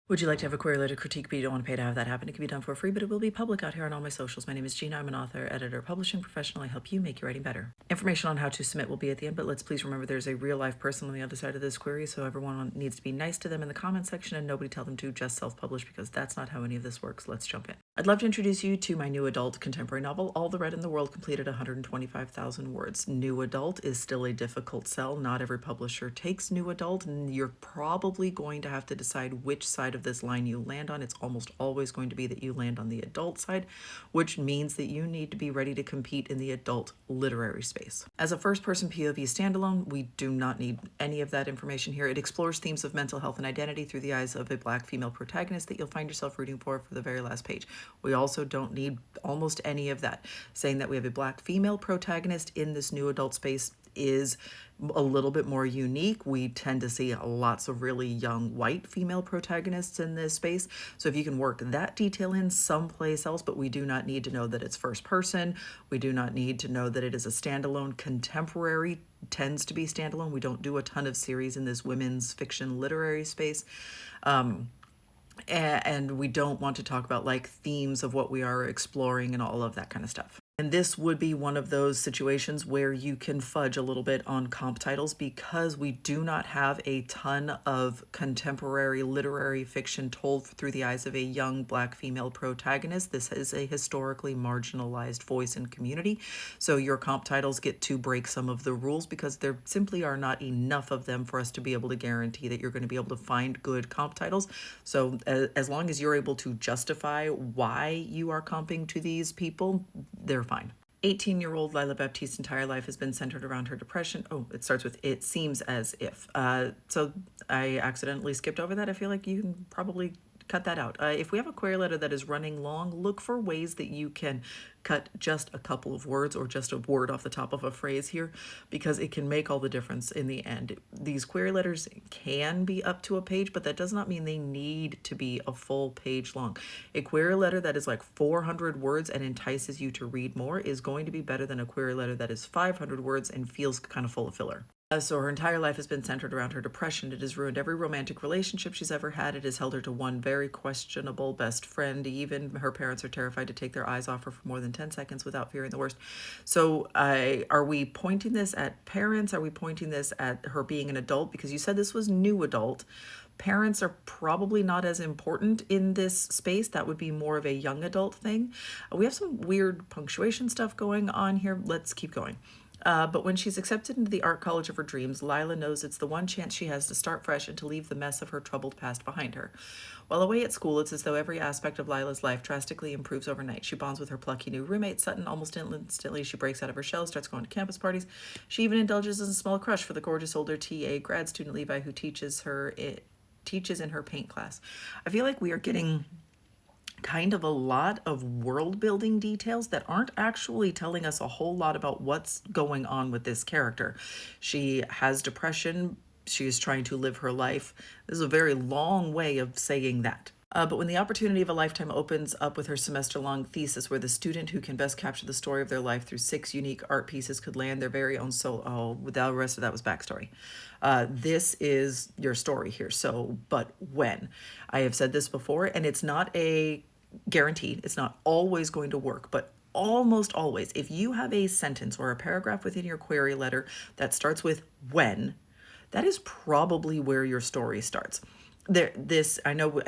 Would you like to have a query letter critique, but you don't want to pay to have that happen? It can be done for free, but it will be public out here on all my socials. My name is Gina. I'm an author, editor, publishing professional. I help you make your writing better. Information on how to submit will be at the end, but let's please remember there's a real life person on the other side of this query, so everyone needs to be nice to them in the comment section and nobody tell them to just self-publish because that's not how any of this works. Let's jump in. I'd love to introduce you to my new adult contemporary novel, All the Red in the World, completed 125,000 words. New adult is still a difficult sell. Not every publisher takes new adult, and you're probably going to have to decide which side of this line you land on. It's almost always going to be that you land on the adult side, which means that you need to be ready to compete in the adult literary space. As a first-person POV standalone, we do not need any of that information here. It explores themes of mental health and identity through the eyes of a Black female protagonist that you'll find yourself rooting for the very last page. We also don't need almost any of that. Saying that we have a Black female protagonist in this new adult space is a little bit more unique. We tend to see lots of really young white female protagonists in this space. So if you can work that detail in someplace else, but we do not need to know that it's first person. We do not need to know that it is a standalone. Contemporary tends to be standalone. We don't do a ton of series in this women's fiction literary space. And we don't want to talk about like themes of what we are exploring and all of that kind of stuff. And this would be one of those situations where you can fudge a little bit on comp titles because we do not have a ton of contemporary literary fiction told through the eyes of a young Black female protagonist. This is a historically marginalized voice and community. So your comp titles get to break some of the rules because there simply are not enough of them for us to be able to guarantee that you're going to be able to find good comp titles. So as long as you're able to justify why you are comping to these people, they're fine. 18-year-old Lila Baptiste's entire life has been centered around her depression. Oh, it starts with "it seems as if." So I accidentally skipped over that. I feel like you can probably cut that out. If we have a query letter that is running long, look for ways that you can cut just a couple of words or just a word off the top of a phrase here, because it can make all the difference in the end. These query letters can be up to a page, but that does not mean they need to be a full page long. A query letter that is like 400 words and entices you to read more is going to be better than a query letter that is 500 words and feels kind of full of filler. So her entire life has been centered around her depression. It has ruined every romantic relationship she's ever had. It has held her to one very questionable best friend. Even her parents are terrified to take their eyes off her for more than 10 seconds without fearing the worst. So are we pointing this at parents? Are we pointing this at her being an adult? Because you said this was new adult. Parents are probably not as important in this space. That would be more of a young adult thing. We have some weird punctuation stuff going on here. Let's keep going. But when she's accepted into the art college of her dreams, Lila knows it's the one chance she has to start fresh and to leave the mess of her troubled past behind her. While away at school, it's as though every aspect of Lila's life drastically improves overnight. She bonds with her plucky new roommate, Sutton. Almost instantly, she breaks out of her shell, starts going to campus parties. She even indulges in a small crush for the gorgeous older TA grad student Levi who teaches in her paint class. I feel like we are getting kind of a lot of world building details that aren't actually telling us a whole lot about what's going on with this character. She has depression. She is trying to live her life. This is a very long way of saying that. But when the opportunity of a lifetime opens up with her semester-long thesis where the student who can best capture the story of their life through 6 unique art pieces could land their very own soul. Oh, the rest of that was backstory. This is your story here. So, but when? I have said this before, and it's not a guaranteed. It's not always going to work, but almost always, if you have a sentence or a paragraph within your query letter that starts with when, that is probably where your story starts. I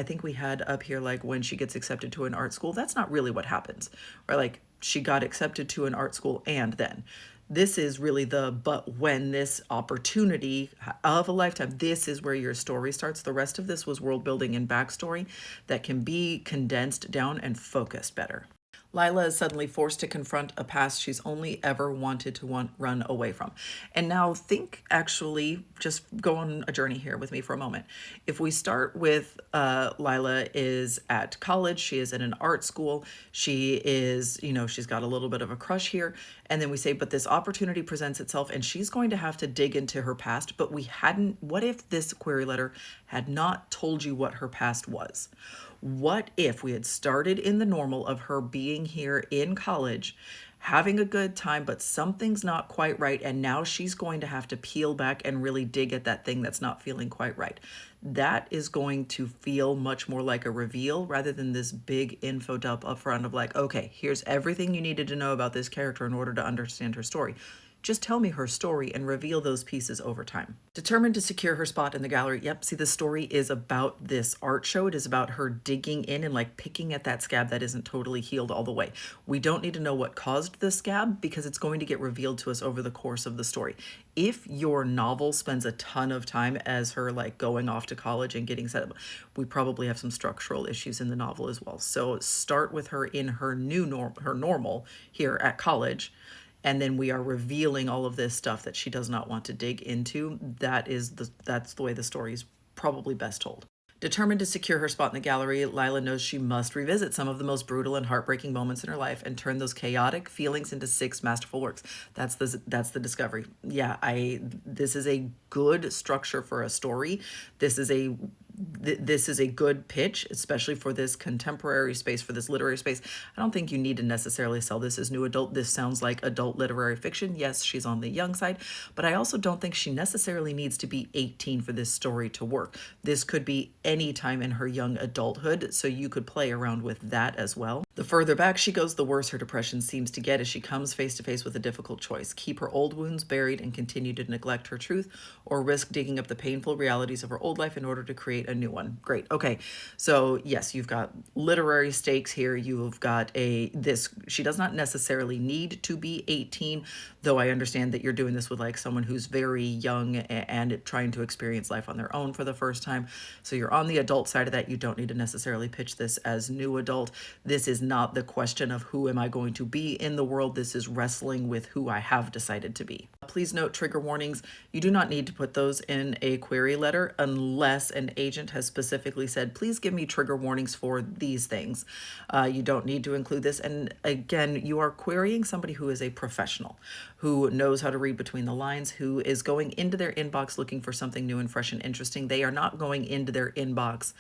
think we had up here like when she gets accepted to an art school. That's not really what happens. Or like she got accepted to an art school and then. This is really but when this opportunity of a lifetime, this is where your story starts. The rest of this was world building and backstory that can be condensed down and focused better. Lila is suddenly forced to confront a past she's only ever wanted to run away from. And now actually, just go on a journey here with me for a moment. If we start with Lila is at college, she is in an art school, she is, she's got a little bit of a crush here. And then we say, but this opportunity presents itself and she's going to have to dig into her past. But what if this query letter had not told you what her past was? What if we had started in the normal of her being here in college, having a good time, but something's not quite right. And now she's going to have to peel back and really dig at that thing that's not feeling quite right. That is going to feel much more like a reveal rather than this big info dump up front of like, okay, here's everything you needed to know about this character in order to understand her story. Just tell me her story and reveal those pieces over time. Determined to secure her spot in the gallery. Yep, see, the story is about this art show. It is about her digging in and like picking at that scab that isn't totally healed all the way. We don't need to know what caused the scab because it's going to get revealed to us over the course of the story. If your novel spends a ton of time as her like going off to college and getting set up, we probably have some structural issues in the novel as well. So start with her in her her normal here at college, and then we are revealing all of this stuff that she does not want to dig into. That's the way the story is probably best told. Determined to secure her spot in the gallery, Lila knows she must revisit some of the most brutal and heartbreaking moments in her life and turn those chaotic feelings into 6 masterful works. That's the discovery. Yeah, this is a good structure for a story. This is a good pitch, especially for this contemporary space, for this literary space. I don't think you need to necessarily sell this as new adult. This sounds like adult literary fiction. Yes, she's on the young side, but I also don't think she necessarily needs to be 18 for this story to work. This could be any time in her young adulthood, so you could play around with that as well. The further back she goes, the worse her depression seems to get as she comes face to face with a difficult choice: keep her old wounds buried and continue to neglect her truth, or risk digging up the painful realities of her old life in order to create a new one. Great. Okay. So yes, you've got literary stakes here. You've got she does not necessarily need to be 18, though I understand that you're doing this with like someone who's very young and trying to experience life on their own for the first time. So you're on the adult side of that. You don't need to necessarily pitch this as new adult. This is not the question of who am I going to be in the world. This is wrestling with who I have decided to be. Please note trigger warnings. You do not need to put those in a query letter unless an agent has specifically said, please give me trigger warnings for these things. You don't need to include this. And again, you are querying somebody who is a professional, who knows how to read between the lines, who is going into their inbox looking for something new and fresh and interesting. They are not going into their inbox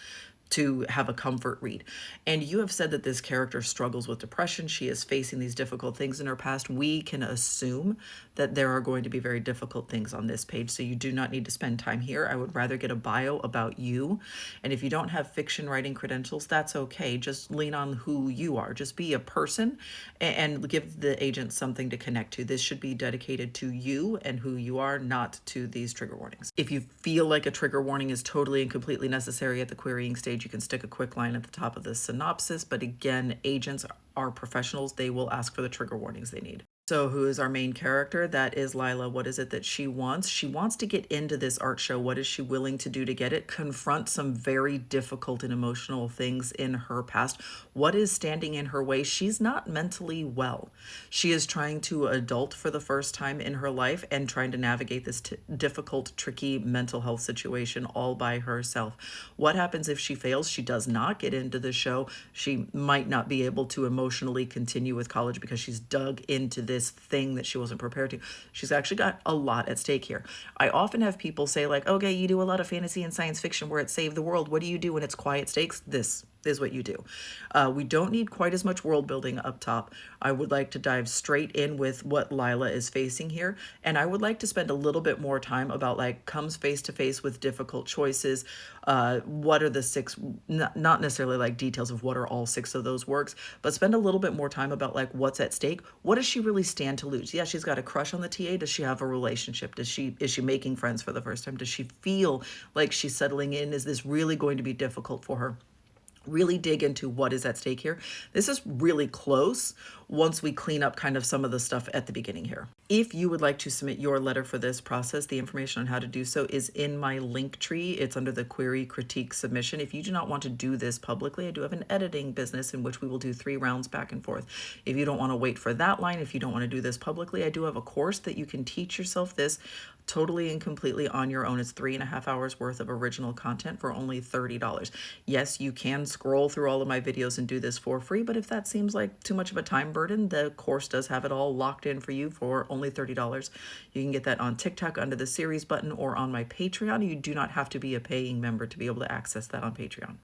to have a comfort read. And you have said that this character struggles with depression. She is facing these difficult things in her past. We can assume that there are going to be very difficult things on this page, so you do not need to spend time here. I would rather get a bio about you. And if you don't have fiction writing credentials, that's okay. Just lean on who you are. Just be a person and give the agent something to connect to. This should be dedicated to you and who you are, not to these trigger warnings. If you feel like a trigger warning is totally and completely necessary at the querying stage, you can stick a quick line at the top of the synopsis. But again, agents are professionals. They will ask for the trigger warnings they need. So who is our main character? That is Lila. What is it that she wants? She wants to get into this art show. What is she willing to do to get it? Confront some very difficult and emotional things in her past. What is standing in her way? She's not mentally well. She is trying to adult for the first time in her life and trying to navigate this difficult, tricky mental health situation all by herself. What happens if she fails? She does not get into the show. She might not be able to emotionally continue with college because she's dug into this thing that she wasn't prepared to. She's actually got a lot at stake here. I often have people say like, okay, you do a lot of fantasy and science fiction where it's save the world. What do you do when it's quiet stakes? This is what you do. We don't need quite as much world building up top. I would like to dive straight in with what Lila is facing here. And I would like to spend a little bit more time about like comes face to face with difficult choices. What are the 6, not necessarily like details of what are all 6 of those works, but spend a little bit more time about like what's at stake. What does she really stand to lose? Yeah, she's got a crush on the TA. Does she have a relationship? Is she making friends for the first time? Does she feel like she's settling in? Is this really going to be difficult for her? Really dig into what is at stake here. This is really close once we clean up kind of some of the stuff at the beginning here. If you would like to submit your letter for this process, the information on how to do so is in my link tree. It's under the query critique submission. If you do not want to do this publicly, I do have an editing business in which we will do 3 rounds back and forth. If you don't want to wait for that line, if you don't want to do this publicly, I do have a course that you can teach yourself this totally and completely on your own. It's 3.5 hours worth of original content for only $30. Yes, you can scroll through all of my videos and do this for free, but if that seems like too much of a time burden, the course does have it all locked in for you for only $30. You can get that on TikTok under the series button or on my Patreon. You do not have to be a paying member to be able to access that on Patreon.